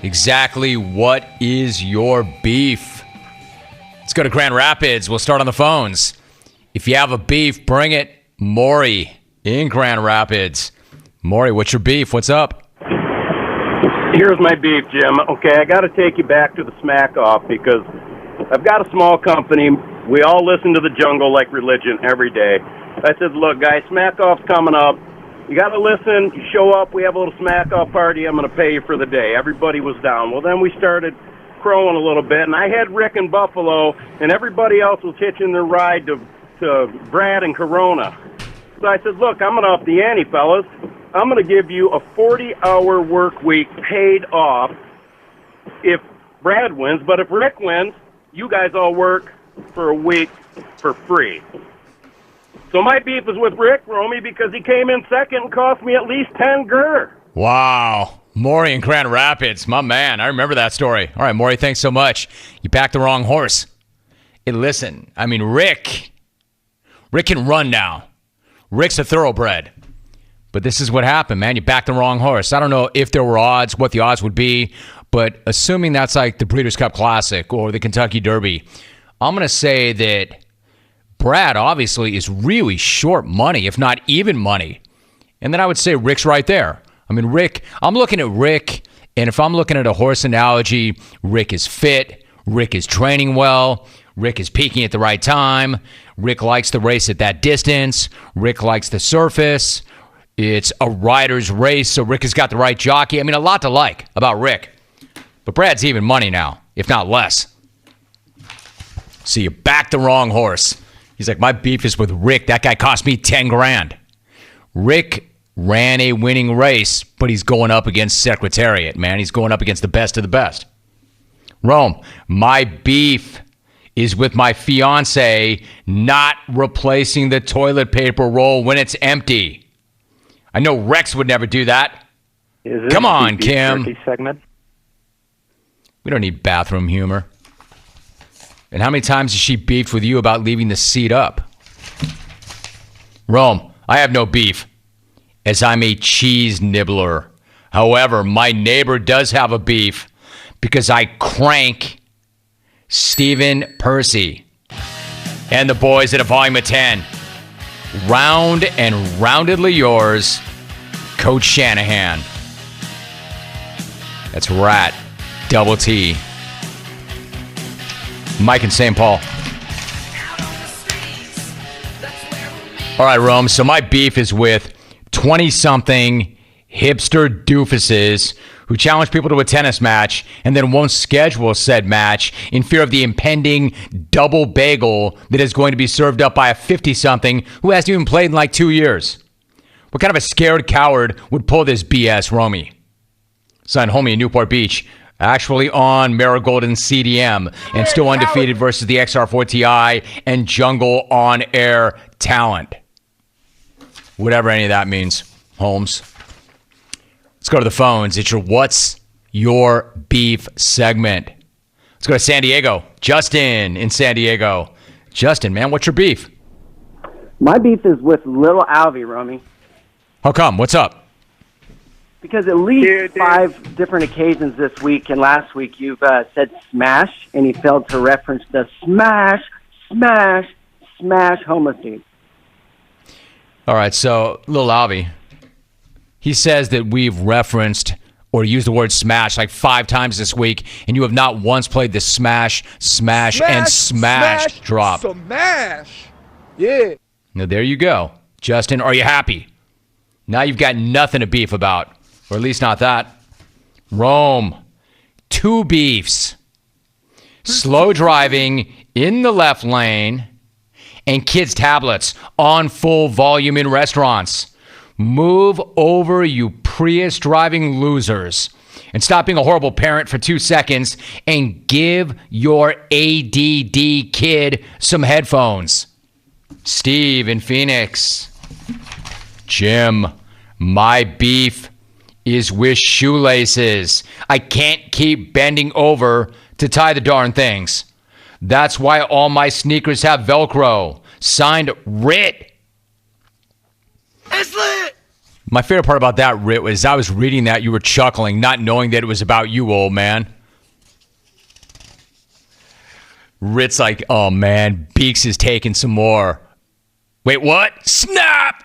exactly what is your beef? Let's go to Grand Rapids. We'll start on the phones. If you have a beef, bring it. Maury in Grand Rapids. Maury, what's your beef? What's up? Here's my beef, Jim. Okay, I got to take you back to the Smackoff because I've got a small company. We all listen to the jungle like religion every day. I said, look, guys, Smackoff's coming up. You got to listen. You show up. We have a little Smackoff party. I'm going to pay you for the day. Everybody was down. Well, then we started crowing a little bit, and I had Rick in Buffalo, and everybody else was hitching their ride to Brad and Corona. So I said, look, I'm going to up the ante, fellas. I'm going to give you a 40-hour work week paid off if Brad wins. But if Rick wins, you guys all work for a week for free. So my beef is with Rick, Romy, because he came in second and cost me at least 10 gur. Wow. Maury in Grand Rapids. My man. I remember that story. All right, Maury, thanks so much. You backed the wrong horse. Hey, listen, I mean, Rick can run now. Rick's a thoroughbred. But this is what happened, man. You backed the wrong horse. I don't know if there were odds, what the odds would be, but assuming that's like the Breeders' Cup Classic or the Kentucky Derby, I'm going to say that Brad obviously is really short money, if not even money. And then I would say Rick's right there. I mean, Rick, I'm looking at Rick, and if I'm looking at a horse analogy, Rick is fit, Rick is training well, Rick is peaking at the right time, Rick likes the race at that distance, Rick likes the surface. It's a rider's race, so Rick has got the right jockey. I mean, a lot to like about Rick. But Brad's even money now, if not less. So you backed the wrong horse. He's like, my beef is with Rick. That guy cost me 10 grand. Rick ran a winning race, but he's going up against Secretariat, man. He's going up against the best of the best. Rome, my beef is with my fiance not replacing the toilet paper roll when it's empty. I know Rex would never do that. Come on, Kim. Segment? We don't need bathroom humor. And how many times has she beefed with you about leaving the seat up? Rome, I have no beef, as I'm a cheese nibbler. However, my neighbor does have a beef because I crank Stephen Percy and the boys at a volume of 10. Round and roundedly yours, Coach Shanahan. That's Rat, double T. Mike in St. Paul. All right, Rome, so my beef is with 20-something hipster doofuses who challenge people to a tennis match and then won't schedule said match in fear of the impending double bagel that is going to be served up by a 50-something who hasn't even played in like 2 years. What kind of a scared coward would pull this BS, Romy? Son, homie in Newport Beach, actually on Marigold and CDM and still undefeated versus the XR4 Ti and Jungle on air talent. Whatever any of that means, Holmes. Let's go to the phones. It's your What's Your Beef segment. Let's go to San Diego. Justin in San Diego. Justin, man, what's your beef? My beef is with little Alvie, Romy. How come? What's up? Because at least 5 different occasions this week and last week you've said smash, and you failed to reference the smash homo-scene. All right, so little Alvie, he says that we've referenced or used the word smash like 5 times this week, and you have not once played the smash, and smashed drop. Smash! Yeah. Now, there you go. Justin, are you happy? Now you've got nothing to beef about, or at least not that. Rome, 2 beefs. Slow driving in the left lane and kids' tablets on full volume in restaurants. Move over, you Prius-driving losers, and stop being a horrible parent for 2 seconds and give your ADD kid some headphones. Steve in Phoenix. Jim, my beef is with shoelaces. I can't keep bending over to tie the darn things. That's why all my sneakers have Velcro. Signed, Rit. It's lit! My favorite part about that, Rit, was I was reading that, you were chuckling, not knowing that it was about you, old man. Rit's like, oh, man, Beaks is taking some more. Wait, what? Snap!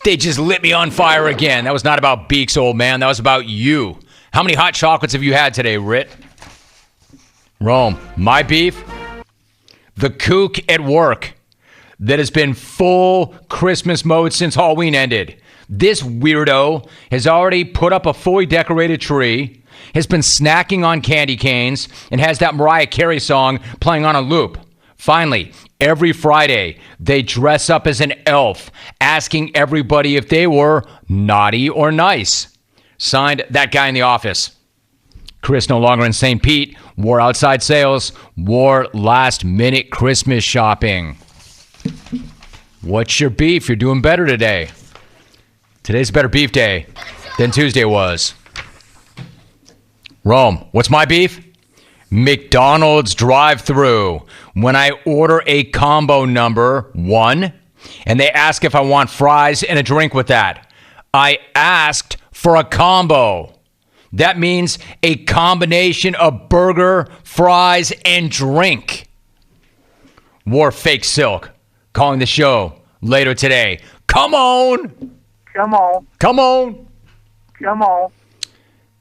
They just lit me on fire again. That was not about Beaks, old man. That was about you. How many hot chocolates have you had today, Rit? Rome, my beef? The kook at work that has been full Christmas mode since Halloween ended. This weirdo has already put up a fully decorated tree, has been snacking on candy canes, and has that Mariah Carey song playing on a loop. Finally, every Friday, they dress up as an elf, asking everybody if they were naughty or nice. Signed, that guy in the office. Chris, no longer in St. Pete, wore outside sales, wore last-minute Christmas shopping. What's your beef? You're doing better today. Today's a better beef day than Tuesday was. Rome, what's my beef? McDonald's drive-thru. When I order a combo number 1, and they ask if I want fries and a drink with that. I asked for a combo. That means a combination of burger, fries, and drink. Wore fake silk. Calling the show later today. Come on. Come on. Come on. Come on.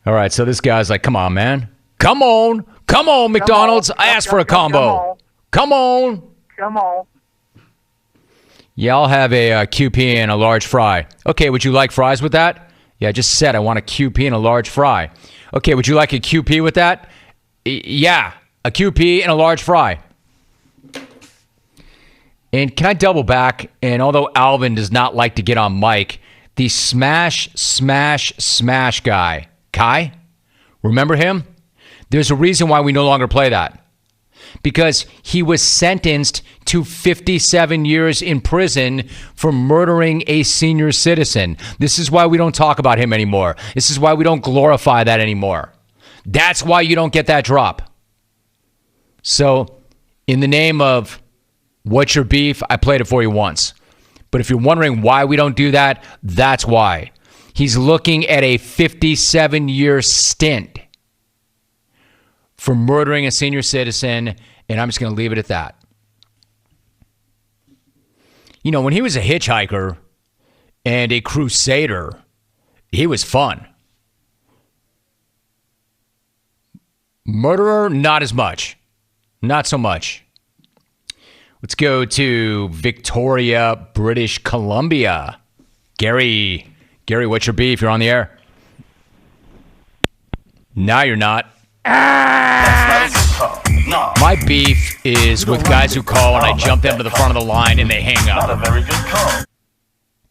All right, so this guy's like, come on, man. Come on. Come on, McDonald's. I asked for a combo. Come on. Come on. Yeah, I'll have a QP and a large fry. Okay, would you like fries with that? Yeah, I just said I want a QP and a large fry. Okay, would you like a QP with that? Yeah, a QP and a large fry. And can I double back? And although Alvin does not like to get on mic, the smash guy, Kai, remember him? There's a reason why we no longer play that. Because he was sentenced to 57 years in prison for murdering a senior citizen. This is why we don't talk about him anymore. This is why we don't glorify that anymore. That's why you don't get that drop. So, in the name of what's your beef, I played it for you once. But if you're wondering why we don't do that, that's why. He's looking at a 57-year stint for murdering a senior citizen, and I'm just going to leave it at that. You know, when he was a hitchhiker and a crusader, he was fun. Murderer, not as much. Not so much. Let's go to Victoria, British Columbia. Gary, what's your beef? You're on the air. Now you're not. My beef is with guys who call and I jump them to the front of the line and they hang up. Not a very good call.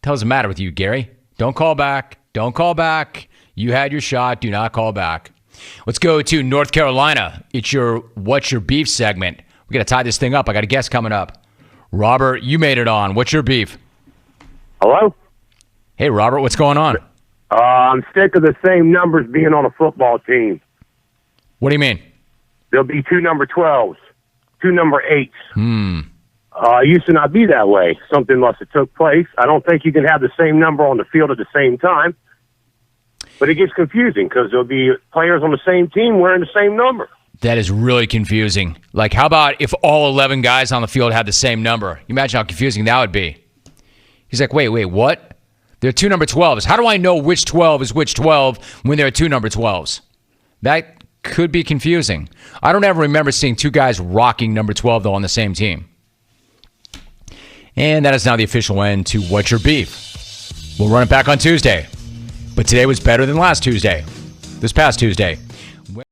What's the matter with you, Gary? Don't call back. Don't call back. You had your shot. Do not call back. Let's go to North Carolina. It's your What's Your Beef segment. We got to tie this thing up. I got a guest coming up. Robert, you made it on. What's your beef? Hello? Hey, Robert, what's going on? I'm sick of the same numbers being on a football team. What do you mean? There'll be 2 number 12s, 2 number 8s. It used to not be that way. Something must have took place. I don't think you can have the same number on the field at the same time. But it gets confusing because there'll be players on the same team wearing the same number. That is really confusing. Like, how about if all 11 guys on the field had the same number? You imagine how confusing that would be. He's like, wait, what? There are 2 number 12s. How do I know which 12 is which 12 when there are 2 number 12s? That could be confusing. I don't ever remember seeing 2 guys rocking number 12, though, on the same team. And that is now the official end to What's Your Beef. We'll run it back on Tuesday. But today was better than last Tuesday. This past Tuesday.